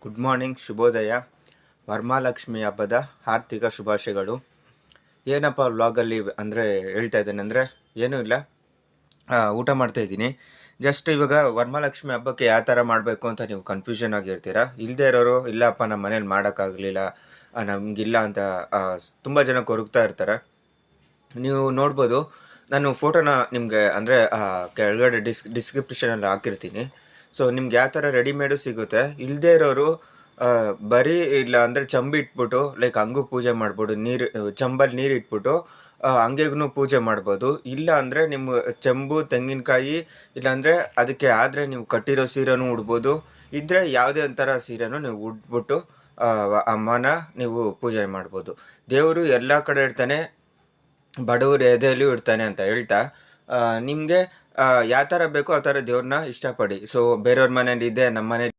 Good morning, ಶುಭೋದಯ. ವರಮಹಾಲಕ್ಷ್ಮಿ ಹಬ್ಬದ ಆರ್ಥಿಕ ಶುಭಾಶಯಗಳು. ಏನಪ್ಪ ವ್ಲಾಗಲ್ಲಿ ಅಂದರೆ ಹೇಳ್ತಾ ಇದ್ದೇನೆ ಅಂದರೆ ಏನೂ ಇಲ್ಲ, ಊಟ ಮಾಡ್ತಾಯಿದ್ದೀನಿ. ಜಸ್ಟ್ ಇವಾಗ ವರಮಹಾಲಕ್ಷ್ಮಿ ಹಬ್ಬಕ್ಕೆ ಯಾವ ಥರ ಮಾಡಬೇಕು ಅಂತ ನೀವು ಕನ್ಫ್ಯೂಷನ್ ಆಗಿರ್ತೀರಾ. ಇಲ್ಲದೇ ಇರೋರು ಇಲ್ಲಪ್ಪ ನಮ್ಮ ಮನೇಲಿ ಮಾಡೋಕ್ಕಾಗಲಿಲ್ಲ, ನಮಗಿಲ್ಲ ಅಂತ ತುಂಬ ಜನ ಕೊರಗ್ತಾ ಇರ್ತಾರೆ. ನೀವು ನೋಡ್ಬೋದು, ನಾನು ಫೋಟೋನ ನಿಮಗೆ ಅಂದರೆ ಕೆಳಗಡೆ ಡಿಸ್ಕ್ರಿಪ್ಷನಲ್ಲಿ ಹಾಕಿರ್ತೀನಿ. ಸೊ ನಿಮ್ಗೆ ಯಾವ ಥರ ರೆಡಿಮೇಡು ಸಿಗುತ್ತೆ. ಇಲ್ಲದೇ ಇರೋರು ಬರೀ ಇಲ್ಲ ಅಂದರೆ ಚಂಬು ಇಟ್ಬಿಟ್ಟು ಲೈಕ್ ಹಂಗೂ ಪೂಜೆ ಮಾಡ್ಬೋದು. ಚಂಬಲ್ಲಿ ನೀರು ಇಟ್ಬಿಟ್ಟು ಹಂಗೆಗೂ ಪೂಜೆ ಮಾಡ್ಬೋದು. ಇಲ್ಲ ಅಂದರೆ ನಿಮ್ಮ ಚೆಂಬು, ತೆಂಗಿನಕಾಯಿ, ಇಲ್ಲಾಂದರೆ ಅದಕ್ಕೆ ಆದರೆ ನೀವು ಕಟ್ಟಿರೋ ಸೀರೆನೂ ಉಡ್ಬೋದು. ಇದ್ದರೆ ಯಾವುದೇ ಒಂಥರ ಸೀರೆನೂ ನೀವು ಉಟ್ಬಿಟ್ಟು ಅಮ್ಮನ ನೀವು ಪೂಜೆ ಮಾಡ್ಬೋದು. ದೇವರು ಎಲ್ಲ ಕಡೆ ಇರ್ತಾನೆ, ಬಡವ್ರ ಎದೆಯಲ್ಲೂ ಇರ್ತಾನೆ ಅಂತ ಹೇಳ್ತಾ, ನಿಮಗೆ ಯಾವ ಥರ ಬೇಕೋ ಆ ಥರ ದೇವ್ರನ್ನ ಇಷ್ಟಪಡಿ. ಸೊ ಬೇರೆಯವ್ರ ಮನೇಲಿ ಇದೆ, ನಮ್ಮ ಮನೇಲಿ